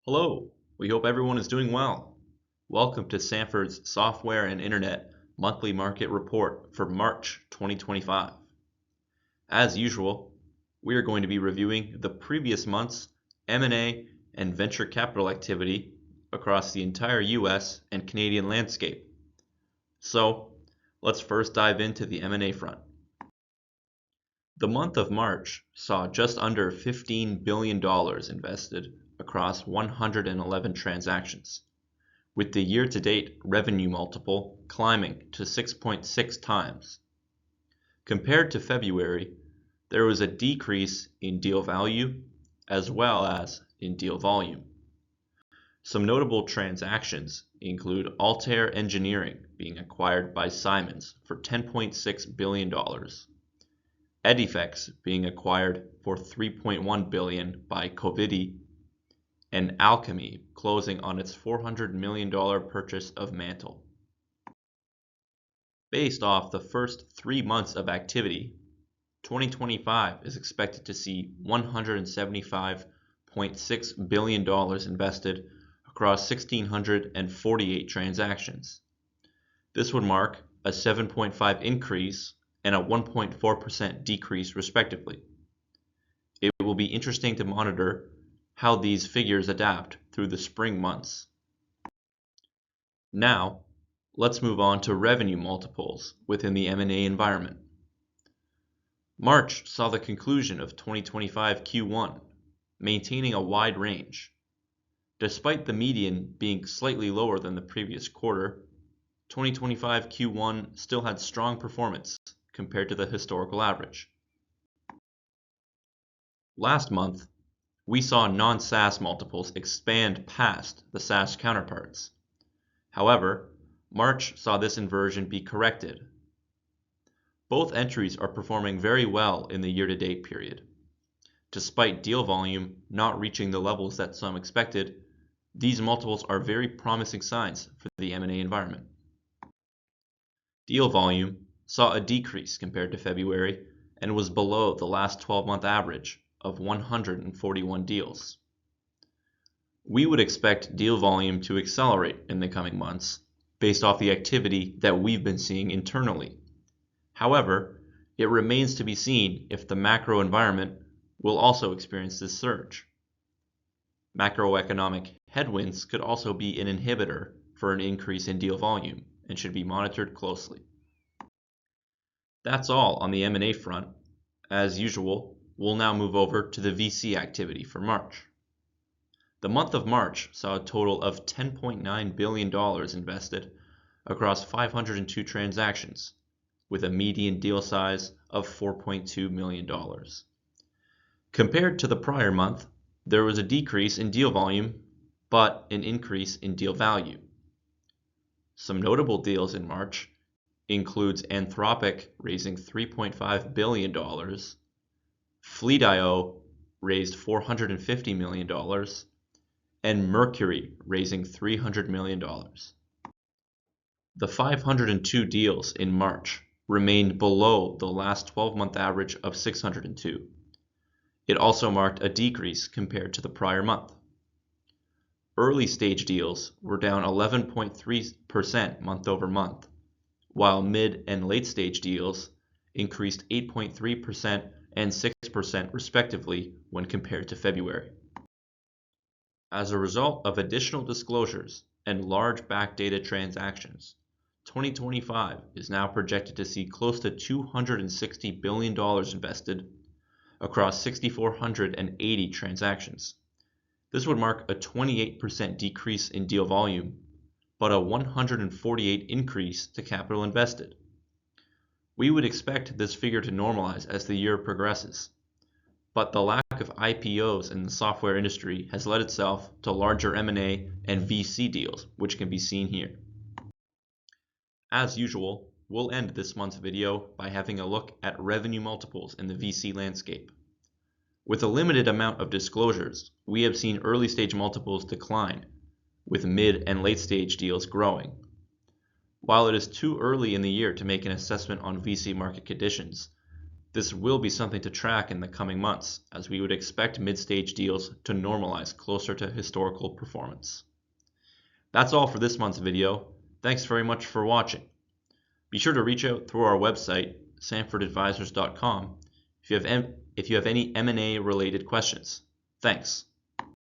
Hello, we hope everyone is doing well. Welcome to Sanford's Software and Internet Monthly Market Report for March 2025. As usual, we are going to be reviewing the previous month's M&A and venture capital activity across the entire US and Canadian landscape. So, let's first dive into the M&A front. The month of March saw just under $15 billion invested across 111 transactions, with the year-to-date revenue multiple climbing to 6.6 times. Compared to February, there was a decrease in deal value as well as in deal volume. Some notable transactions include Altair Engineering being acquired by Simons for $10.6 billion, Edifex being acquired for $3.1 billion by Covidi, and Alchemy closing on its $400 million purchase of Mantle. Based off the first 3 months of activity, 2025 is expected to see $175.6 billion invested across 1,648 transactions. This would mark a 7.5% increase and a 1.4% decrease respectively. It will be interesting to monitor how these figures adapt through the spring months. Now, let's move on to revenue multiples within the M&A environment. March saw the conclusion of 2025 Q1, maintaining a wide range. Despite the median being slightly lower than the previous quarter, 2025 Q1 still had strong performance compared to the historical average. Last month, we saw non-SaaS multiples expand past the SaaS counterparts. However, March saw this inversion be corrected. Both entries are performing very well in the year-to-date period. Despite deal volume not reaching the levels that some expected, these multiples are very promising signs for the M&A environment. Deal volume saw a decrease compared to February and was below the last 12-month average of 141 deals. We would expect deal volume to accelerate in the coming months based off the activity that we've been seeing internally. However, it remains to be seen if the macro environment will also experience this surge. Macroeconomic headwinds could also be an inhibitor for an increase in deal volume and should be monitored closely. That's all on the M&A front. As usual, we'll now move over to the VC activity for March. The month of March saw a total of $10.9 billion invested across 502 transactions, with a median deal size of $4.2 million. Compared to the prior month, there was a decrease in deal volume, but an increase in deal value. Some notable deals in March includes Anthropic raising $3.5 billion, Fleet.io raised $450 million, and Mercury raising $300 million. The 502 deals in March remained below the last 12-month average of 602. It also marked a decrease compared to the prior month. Early stage deals were down 11.3% month over month, while mid and late stage deals increased 8.3% and 6% respectively when compared to February. As a result of additional disclosures and large backdated transactions, 2025 is now projected to see close to $260 billion invested across 6,480 transactions. This would mark a 28% decrease in deal volume, but a 148% increase to capital invested. We would expect this figure to normalize as the year progresses, but the lack of IPOs in the software industry has led itself to larger M&A and VC deals, which can be seen here. As usual, we'll end this month's video by having a look at revenue multiples in the VC landscape. With a limited amount of disclosures, we have seen early stage multiples decline, with mid and late stage deals growing. While it is too early in the year to make an assessment on VC market conditions, This will be something to track in the coming months, as we would expect mid-stage deals to normalize closer to historical performance. That's all for this month's video. Thanks very much for watching. Be sure to reach out through our website, sanfordadvisors.com, if you have any M&A related questions. Thanks.